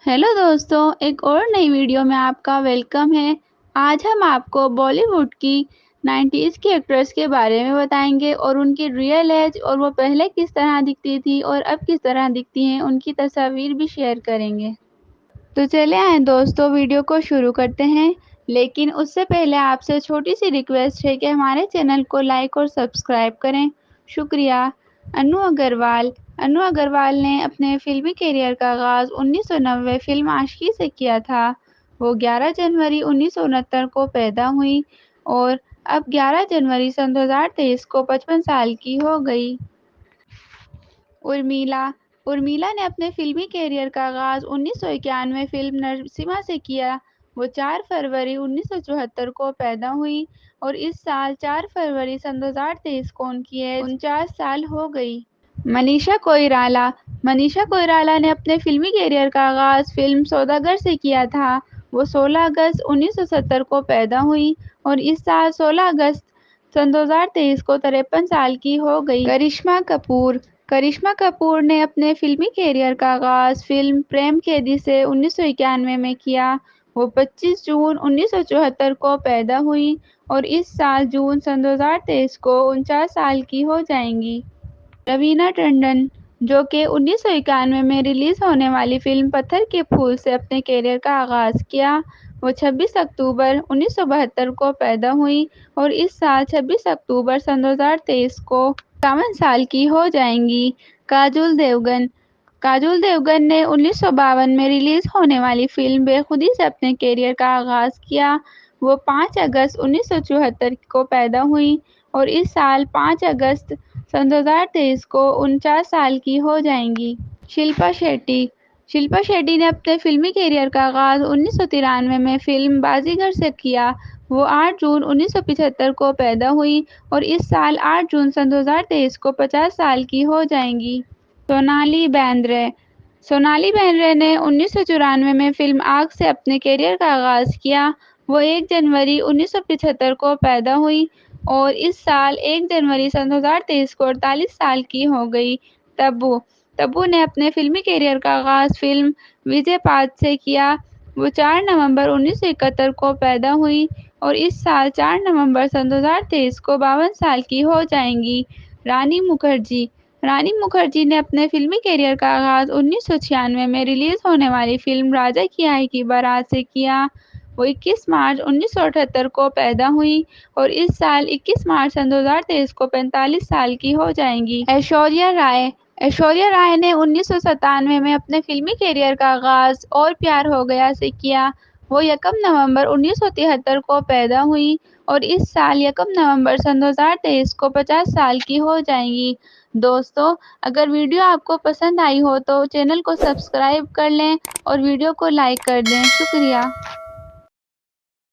Hello दोस्तों, एक और नई वीडियो में आपका वेलकम है। आज हम आपको बॉलीवुड की 90s की एक्ट्रेस के बारे में बताएंगे और उनकी रियल एज और वो पहले किस तरह दिखती थी और अब किस तरह दिखती हैं, उनकी तस्वीर भी शेयर करेंगे। तो चले आए दोस्तों, वीडियो को शुरू करते हैं। लेकिन उससे पहले आपसे छोटी सी रिक्वेस्ट है कि हमारे चैनल को लाइक और सब्सक्राइब करें। शुक्रिया। अनु अग्रवाल अनु अग्रवाल ने अपने फिल्मी करियर का आगाज़ 1990 फिल्म आशिकी से किया था। वो 11 जनवरी 1969 को पैदा हुई और अब 11 जनवरी सन 2023 को 55 साल की हो गई। उर्मिला उर्मिला ने अपने फिल्मी करियर का आगाज़ 1991 फिल्म नरसिम्हा से किया। वो 4 फरवरी 1974 को पैदा हुई और इस साल 4 फरवरी सन 2023 को उनकी एज 49 साल हो गई। मनीषा कोइराला ने अपने फिल्मी करियर का आगाज़ फिल्म सौदागर से किया था। वो 16 अगस्त 1970 को पैदा हुई और इस साल 16 अगस्त सन 2023 को 53 साल की हो गई। करिश्मा कपूर ने अपने फिल्मी करियर का आगाज़ फिल्म प्रेम कैदी से 1991 में किया। वो 25 जून 1974 को पैदा हुई और इस साल जून सन 2023 को 49 साल की हो जाएंगी। रवीना टंडन, जो कि 1991 में रिलीज होने वाली फिल्म पत्थर के फूल से अपने करियर का आगाज़ किया। वो 26 अक्टूबर 1972 को पैदा हुई और इस साल 26 अक्टूबर सन 2023 को 51 साल की हो जाएंगी। काजोल देवगन ने 1952 में रिलीज होने वाली फिल्म बेखुदी से अपने करियर का आगाज़ किया। वो 5 अगस्त 1974 को पैदा हुई और इस साल 5 अगस्त सन 2023 को 49 साल की हो जाएंगी। शिल्पा शेट्टी ने अपने फिल्मी करियर का आगाज़ 1993 में फिल्म बाजीगर से किया। वो 8 जून 1975 को पैदा हुई और इस साल 8 जून सन 2023 को 50 साल की हो जाएंगी। सोनाली बेंद्रे ने 1994 में फिल्म आग से अपने करियर का आगाज़ किया। वो 1 जनवरी 1975 को पैदा हुई और इस साल 1 जनवरी सन 2023 को 48 साल की हो गई। तब्बू ने अपने फिल्मी करियर का आगाज़ फिल्म विजय पाथ से किया। वो 4 नवंबर 1971 को पैदा हुई और इस साल 4 नवंबर सन 2023 को 52 साल की हो जाएंगी। रानी मुखर्जी ने अपने फिल्मी करियर का आगाज़ 1996 में रिलीज होने वाली फिल्म राजा की आई की बारात से किया। वो 21 मार्च 1978 को पैदा हुई और इस साल 21 मार्च सन 2023 को 45 साल की हो जाएंगी। ऐश्वर्या राय ने 1997 में अपने फिल्मी करियर का आगाज़ और प्यार हो गया से किया। वो 1 नवंबर 1973 को पैदा हुई और इस साल 1 नवंबर सन 2023 को 50 साल की हो जाएंगी। दोस्तों, अगर वीडियो आपको पसंद आई हो तो चैनल को सब्सक्राइब कर लें और वीडियो को लाइक कर दें। शुक्रिया।